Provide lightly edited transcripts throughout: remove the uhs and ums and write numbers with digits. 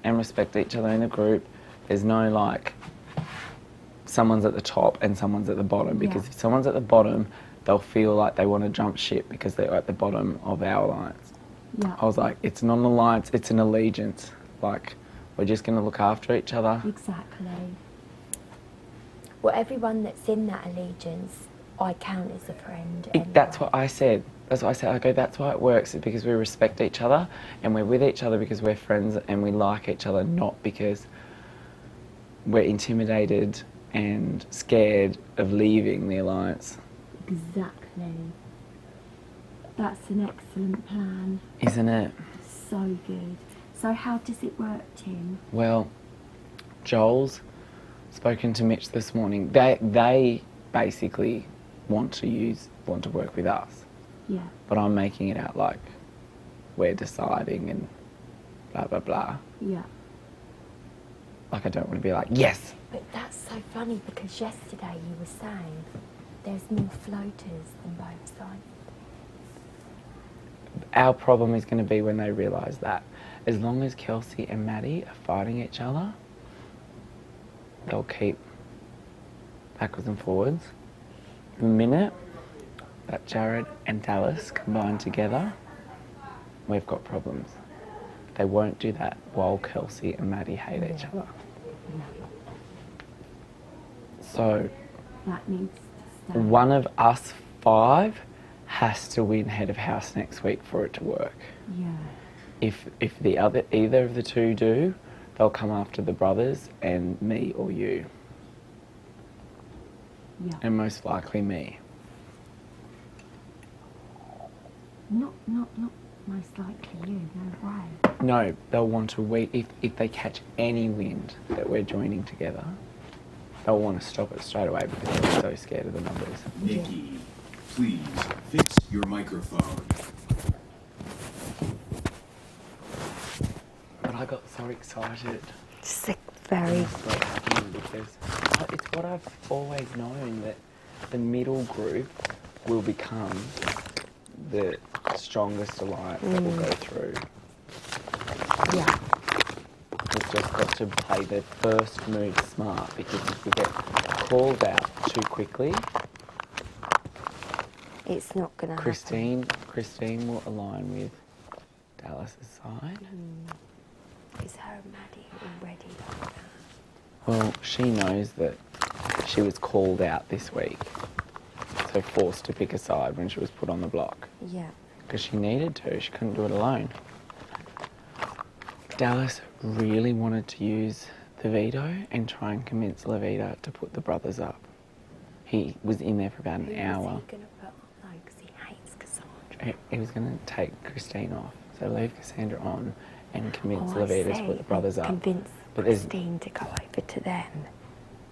and respect each other in the group. There's no like someone's at the top and someone's at the bottom, because if someone's at the bottom, they'll feel like they want to jump ship because they're at the bottom of our alliance. Yeah. I was like, it's not an alliance, it's an allegiance. Like, we're just going to look after each other. Exactly. Well, everyone that's in that allegiance, I count as a friend. Anyway. That's what I said. That's what I said. I go, that's why it works, is because we respect each other and we're with each other because we're friends and we like each other, not because we're intimidated and scared of leaving the alliance. Exactly. That's an excellent plan. Isn't it? So good. So how does it work, Tim? Well, Joel's spoken to Mitch this morning. They basically want to work with us. Yeah. But I'm making it out like we're deciding and blah, blah, blah. Yeah. Like, I don't want to be like, yes. But that's so funny, because yesterday you were saying there's more floaters than both sides. Our problem is going to be when they realise that. As long as Kelsey and Maddie are fighting each other, they'll keep backwards and forwards. The minute that Jared and Dallas combine together, we've got problems. They won't do that while Kelsey and Maddie hate each other. So That needs to stay. one of us 5 has to win head of house next week for it to work. Yeah. If either of the two do, they'll come after the brothers and me or you. Yeah. And most likely me. Not most likely you, no way. No, they'll want to wait. If they catch any wind that we're joining together, they'll want to stop it straight away because they're so scared of the numbers. Nikki, please fix your microphone. But I got so excited. Just very... So happy because it's what I've always known, that the middle group will become the strongest alliance that will go through. Yeah. We've just got to play the first move smart, because if we get called out too quickly, It's not going to Christine will align with Dallas's side. Is her and Maddie already like that? Well, she knows that she was called out this week, so forced to pick a side when she was put on the block. Yeah. Because she needed to, she couldn't do it alone. Dallas really wanted to use the veto and try and convince Loveita to put the brothers up. He was in there for about an hour. Who was he going to put on though, because he hates Cassandra? He was going to take Christine off, so leave Cassandra on and convince I Loveita to see. put the brothers up. Convince But there's- Christine to go over to them.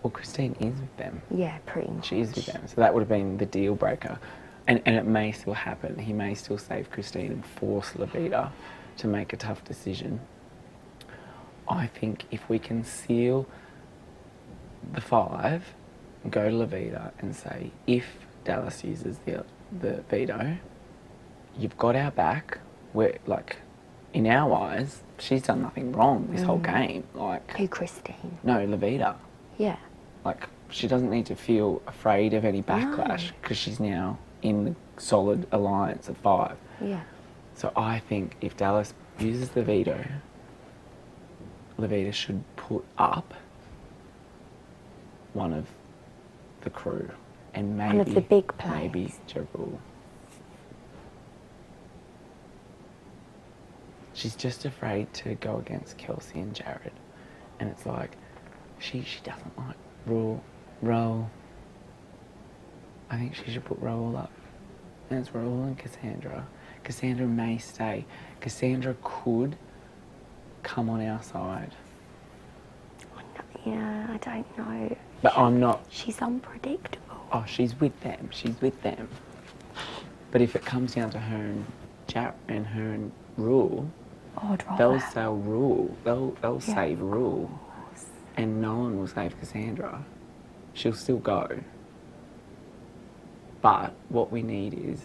Well, Christine is with them. Yeah, pretty much. She is with them, so that would have been the deal breaker. And it may still happen. He may still save Christine and force Loveita to make a tough decision. I think if we can seal the 5, go to Loveita and say, if Dallas uses the veto, you've got our back. We're like, in our eyes, she's done nothing wrong this whole game. Like, Who, Christine? no, Loveita. Yeah. Like, she doesn't need to feel afraid of any backlash because she's now in the solid alliance of 5. Yeah. So I think if Dallas uses the veto, Loveita should put up one of the crew, and maybe One of the big maybe players. Jarul. She's just afraid to go against Kelsey and Jared, and it's like she doesn't like Roll. I think she should put Roll up, and it's Roll and Cassandra. Cassandra may stay. Cassandra could come on our side. Yeah, I don't know. But I'm not. She's unpredictable. Oh, she's with them. She's with them. But if it comes down to her and Rule, Oh, I'd rather they'll have- sell Rule. They'll Yeah, save of Rule, course. and no one will save Cassandra. She'll still go. But what we need is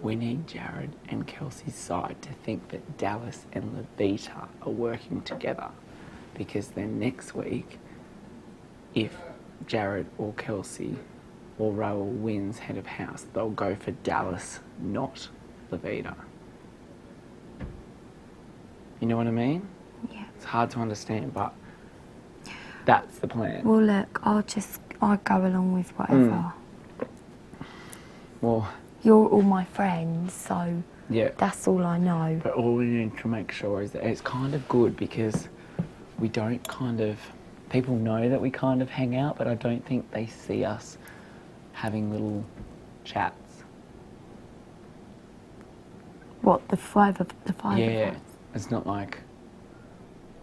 We need Jared and Kelsey's side to think that Dallas and Loveita are working together, because then next week, if Jared or Kelsey or Raoul wins head of house, they'll go for Dallas, not Loveita. You know what I mean? Yeah. It's hard to understand, but that's the plan. Well, look, I'll go along with whatever. Well, You're all my friends, so yeah. that's all I know. But all we need to make sure is that it's kind of good, because we don't kind of... People know that we kind of hang out, but I don't think they see us having little chats. What, the five of Yeah. us? It's not like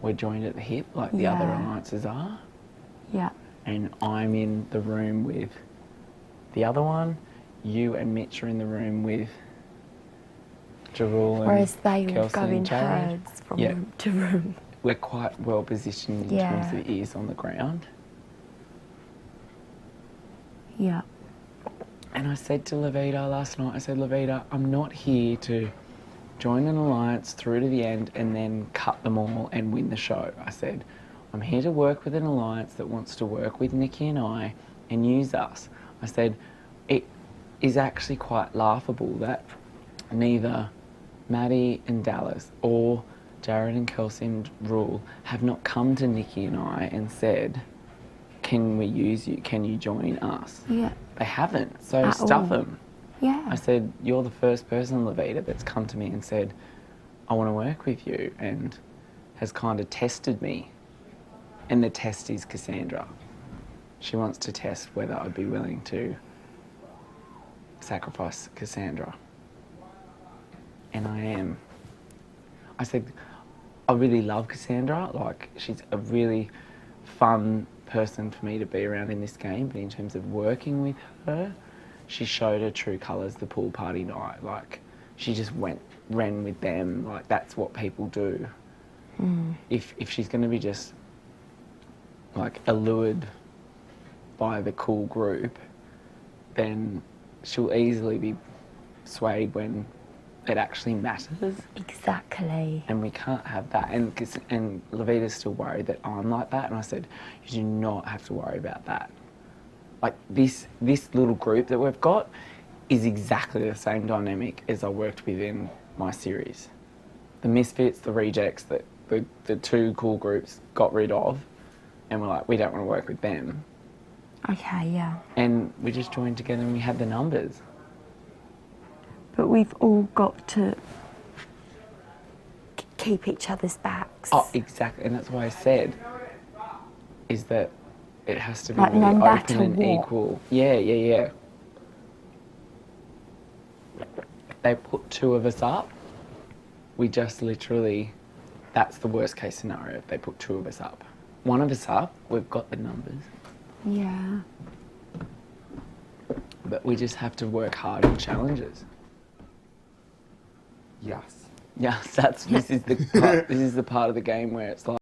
we're joined at the hip like the other Yeah. alliances are. Yeah. And I'm in the room with the other one. You and Mitch are in the room with Jarul and Whereas they all Kelsey go and in Jared. herds from Yeah. room to room. We're quite well positioned in Yeah. terms of ears on the ground. Yeah. And I said to Loveita last night, I said, Loveita, I'm not here to join an alliance through to the end and then cut them all and win the show. I said, I'm here to work with an alliance that wants to work with Nikki and I and use us. I said, it is actually quite laughable that neither Maddie and Dallas or Jared and Kelsey and Rule have not come to Nikki and I and said, can we use you? Can you join us? Yeah. They haven't, so At stuff all. them. Yeah. I said, you're the first person, Loveita, that's come to me and said, I want to work with you, and has kind of tested me. And the test is Cassandra. She wants to test whether I'd be willing to sacrifice Cassandra. And I am. I said, I really love Cassandra. Like, she's a really fun person for me to be around in this game, but in terms of working with her, she showed her true colours the pool party night. Like, she just ran with them. Like, that's what people do. If she's going to be just, like, allured by the cool group, then she'll easily be swayed when it actually matters. Exactly. And we can't have that. And Loveita's still worried that I'm like that. And I said, you do not have to worry about that. Like, this little group that we've got is exactly the same dynamic as I worked with in my series. The misfits, the rejects, the two cool groups got rid of, and we're like, we don't want to work with them. Okay, yeah. And we just joined together and we had the numbers. But we've all got to keep each other's backs. Oh, exactly. And that's why I said, is that it has to be Like, really no matter open and what. equal. Yeah. If they put two of us up, we just literally, that's the worst case scenario if they put two of us up. One of us up, we've got the numbers. Yeah. But we just have to work hard in challenges. Yes. Yes, this is the part of the game where it's like,